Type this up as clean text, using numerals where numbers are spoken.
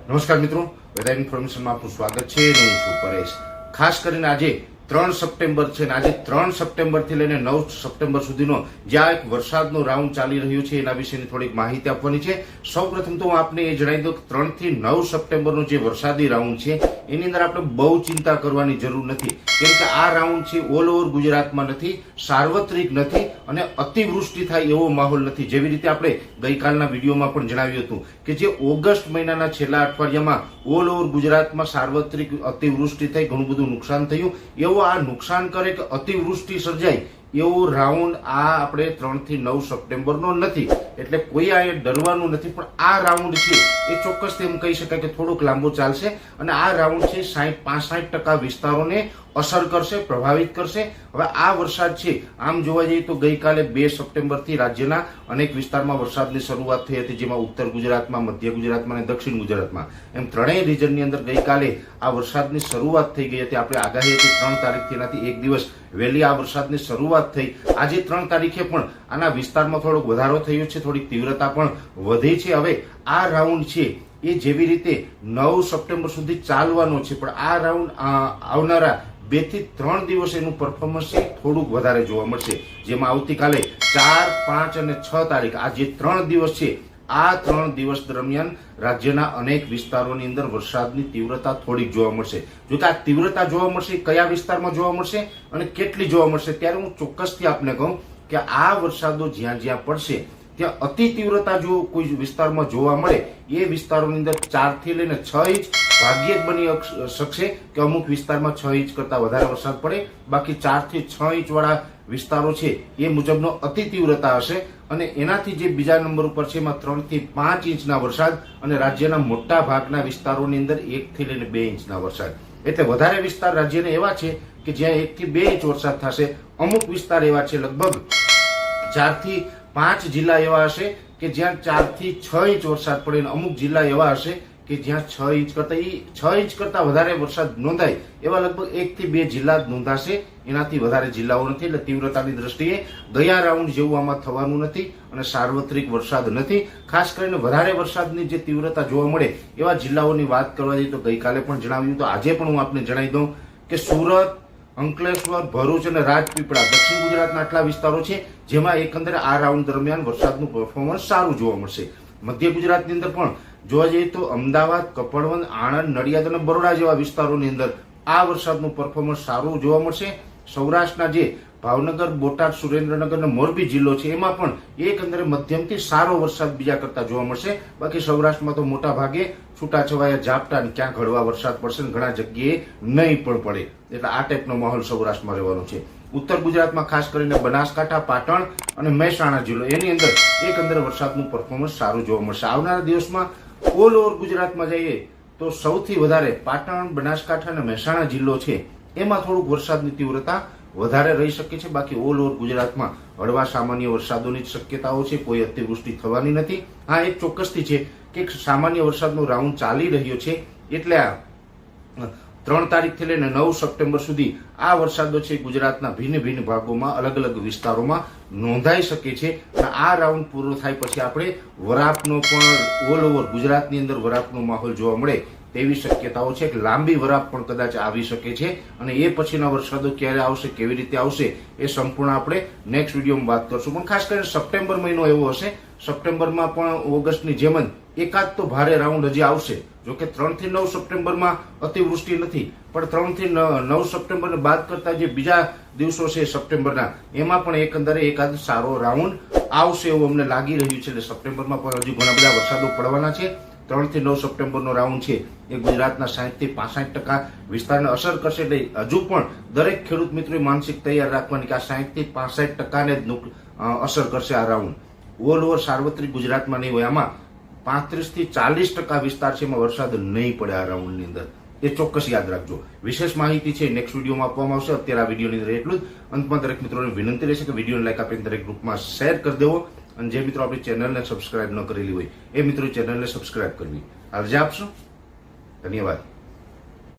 નમસ્કાર મિત્રો, વેધર ઇન્ફોર્મેશનમાં આપનું સ્વાગત છે. હું છું પરેશ. ખાસ કરીને આજે 3 સપ્ટેમ્બર છે અને આજે 3 સપ્ટેમ્બરથી લઈને 9 સપ્ટેમ્બર સુધીનો જ્યાં એક વરસાદનો રાઉન્ડ ચાલી રહ્યો છે એના વિશેની થોડીક માહિતી આપવાની છે. સૌપ્રથમ તો હું આપને એ જણાવી દઉં કે 3 થી 9 સપ્ટેમ્બરનો જે વરસાદી રાઉન્ડ છે એની અંદર આપણે બહુ ચિંતા કરવાની જરૂર નથી, કેમ કે આ રાઉન્ડ છે ઓલ ઓવર ગુજરાતમાં નથી, સાર્વત્રિક નથી અને અતિવૃષ્ટિ થાય એવો માહોલ નથી. જેવી રીતે આપણે ગઈકાલના વિડીયોમાં પણ જણાવ્યું હતું કે જે ઓગસ્ટ મહિનાના છેલ્લા અઠવાડિયામાં ઓલ ઓવર ગુજરાતમાં સાર્વત્રિક અતિવૃષ્ટિ થઈ, ઘણું બધું નુકસાન થયું, એવો આ નુકસાન કરે કે અતિવૃષ્ટિ સર્જાય એવો રાઉન્ડ આ આપણે 3 થી 9 સપ્ટેમ્બરનો નથી. એટલે કોઈ આ ડરવાનું નથી, પણ આ રાઉન્ડ છે એ ચોક્કસ એમ કહી શકાય કે થોડોક લાંબો ચાલશે અને આ રાઉન્ડ છે 65% વિસ્તારોને અસર કરશે, પ્રભાવિત કરશે. હવે આ વરસાદ છે આમ જોવા જઈએ તો ગઈકાલે 2 સપ્ટેમ્બરથી રાજ્યના અનેક વિસ્તારમાં વરસાદની શરૂઆત થઈ હતી, જેમાં ઉત્તર ગુજરાતમાં, મધ્ય ગુજરાતમાં અને દક્ષિણ ગુજરાતમાં એમ ત્રણેય રીજનની અંદર ગઈકાલે આ વરસાદની શરૂઆત થઈ ગઈ હતી. આપણે આગાહી હતી 3 તારીખથી, એનાથી એક દિવસ વહેલી આ વરસાદની શરૂઆત થઈ. આજે 3 તારીખે પણ આના વિસ્તારમાં થોડોક વધારો થયો છે, થોડીક તીવ્રતા પણ વધી છે. હવે આ રાઉન્ડ છે એ જેવી રીતે 9 સપ્ટેમ્બર સુધી ચાલવાનો છે, પણ આ રાઉન્ડ આવનારા 2 થી 3 દિવસ એનું પરફોર્મન્સ છે થોડુંક વધારે જોવા મળશે, જેમાં આવતીકાલે 4, 5 અને 6 તારીખ આ જે 3 દિવસ છે આ 3 દિવસ દરમિયાન રાજ્યના અનેક વિસ્તારોની અંદર વરસાદની તીવ્રતા થોડીક જોવા મળશે. જો કે આ તીવ્રતા જોવા મળશે કયા વિસ્તારમાં જોવા મળશે અને કેટલી જોવા મળશે, ત્યારે હું ચોક્કસથી આપને કહું કે આ વરસાદો જ્યાં જ્યાં પડશે ત્યાં અતિ તીવ્રતા જો કોઈ વિસ્તારમાં જોવા મળે એ વિસ્તારોની અંદર 4 થી લઈને 6 ઇંચ ભાગ્યે જ બની શકશે કે અમુક વિસ્તારમાં 6 ઇંચ કરતા વધારે વરસાદ પડે. બાકી 4 થી 6 ઇંચ વાળા વિસ્તારો છે એ મુજબનો અતિ તીવ્રતા હશે અને એનાથી જે બીજા નંબર ઉપર છે એમાં 3 થી 5 ઇંચના વરસાદ અને રાજ્યના મોટા ભાગના વિસ્તારોની અંદર 1 થી લઈને 2 ઇંચના વરસાદ. એટલે વધારે વિસ્તાર રાજ્યના એવા છે કે જ્યાં 1 થી 2 ઇંચ વરસાદ થશે. અમુક વિસ્તાર એવા છે લગભગ 4 થી 5 જિલ્લા એવા હશે કે જ્યાં 4 થી 6 ઇંચ વરસાદ પડે અને અમુક જિલ્લા એવા હશે કે જ્યાં 6 ઇંચ કરતા વધારે વરસાદ નોંધાય એવા લગભગ 1 થી 2 જિલ્લા જ નોંધાશે. એનાથી વધારે જિલ્લાઓ નથી. એટલે તીવ્રતાની દ્રષ્ટિએ ગયા રાઉન્ડ જેવું આમાં થવાનું નથી અને સાર્વત્રિક વરસાદ નથી. ખાસ કરીને વધારે વરસાદની જે તીવ્રતા જોવા મળે એવા જિલ્લાઓની વાત કરવા જઈએ તો ગઈકાલે પણ જણાવ્યું, તો આજે પણ હું આપને જણાવી દઉં કે સુરત, અંકલેશ્વર, ભરૂચ અને રાજપીપળા દક્ષિણ ગુજરાતના આટલા વિસ્તારો છે જેમાં એકંદરે આ રાઉન્ડ દરમિયાન વરસાદનું પરફોર્મન્સ સારું જોવા મળશે. મધ્ય ગુજરાતની અંદર પણ જોવા જઈએ તો અમદાવાદ, કપડવંજ, આણંદ, નડિયાદ અને બરોડા જેવા વિસ્તારોની અંદર આ વરસાદનું પરફોર્મન્સ સારું જોવા મળશે. સૌરાષ્ટ્રના જે ભાવનગર, બોટાદ, સુરેન્દ્રનગર અને મોરબી જિલ્લો છે એમાં પણ એકંદરે મધ્યમથી સારો વરસાદ બીજા કરતા જોવા મળશે. બાકી સૌરાષ્ટ્રમાં તો મોટા ભાગે છૂટાછવાયા ઝાપટા અને ક્યાંક હળવા વરસાદ પડશે અને ઘણા જગ્યાએ નહીં પણ પડે. એટલે આ ટાઈપનો માહોલ સૌરાષ્ટ્રમાં રહેવાનો છે. ઉત્તર ગુજરાતમાં ખાસ કરીને બનાસકાંઠા, પાટણ અને મહેસાણા જિલ્લો એની અંદર એકંદરે વરસાદનું પરફોર્મન્સ સારું જોવા મળશે. આવનારા દિવસમાં ઓલ ઓવર ગુજરાતમાં જઈએ તો સૌથી વધારે પાટણ, બનાસકાંઠા અને મહેસાણા જિલ્લો છે એમાં થોડુંક વરસાદની તીવ્રતા વધારે રહી શકે છે. બાકી ઓલ ઓવર ગુજરાતમાં હળવા સામાન્ય વરસાદોની જ શક્યતાઓ છે, કોઈ અતિવૃષ્ટિ થવાની નથી. હા, એક ચોક્કસથી છે કે સામાન્ય વરસાદનો રાઉન્ડ ચાલી રહ્યો છે એટલે આ 3 તારીખથી લઈને 9 સપ્ટેમ્બર સુધી આ વરસાદો છે ગુજરાતના ભિન્ન ભિન્ન ભાગોમાં અલગ અલગ વિસ્તારોમાં નોંધાઈ શકે છે. અને આ રાઉન્ડ પૂરો થાય પછી આપણે વરાપનો પણ ઓલ ઓવર ગુજરાતની અંદર વરાપનો માહોલ જોવા મળે તેવી શક્યતાઓ છે કે લાંબી વરાપ પણ કદાચ આવી શકે છે. અને એ પછીના વરસાદો ક્યારે આવશે, કેવી રીતે આવશે એ સંપૂર્ણ આપણે નેક્સ્ટ વિડીયોમાં વાત કરશું. પણ ખાસ કરીને સપ્ટેમ્બર મહિનો એવો હશે, સપ્ટેમ્બરમાં પણ ઓગસ્ટની જેમ જ એકાદ તો ભારે રાઉન્ડ હજી આવશે. જોકે 3 થી 9 સપ્ટેમ્બરમાં અતિવૃષ્ટિ નથી, પણ 3 થી 9 સપ્ટેમ્બરને બાદ કરતા જે બીજા દિવસો છે સપ્ટેમ્બરના એમાં પણ એકંદરે એકાદ સારો રાઉન્ડ આવશે એવું અમને લાગી રહ્યું છે. એટલે સપ્ટેમ્બરમાં પણ હજુ ઘણા બધા વરસાદો પડવાના છે. 3 થી 9 સપ્ટેમ્બરનો રાઉન્ડ છે એ ગુજરાતના 60 થી 65% વિસ્તારને અસર કરશે. એટલે હજુ પણ દરેક ખેડૂત મિત્રોએ માનસિક તૈયાર રાખવાની કે આ 60 થી 65% જ અસર કરશે આ રાઉન્ડ. ઓલ ઓવર સાર્વત્રિક ગુજરાતમાં નહીં હોય, આમાં 35 થી 40% વિસ્તાર છે એમાં વરસાદ નહીં પડે આ રાઉન્ડની અંદર. એ ચોક્કસ યાદ રાખજો. વિશેષ માહિતી છે નેક્સ્ટ વિડીયોમાં આપવામાં આવશે. અત્યારે આ વિડીયોની અંદર એટલું જ. અંતમાં દરેક મિત્રોને વિનંતી રહેશે કે વિડીયોને લાઈક આપીને દરેક ગ્રુપમાં શેર કરી દેવો અને જે મિત્રો આપણી ચેનલને સબસ્ક્રાઇબ ન કરેલી હોય એ મિત્રો ચેનલને સબસ્ક્રાઇબ કરવી. અરજી આપશો. ધન્યવાદ.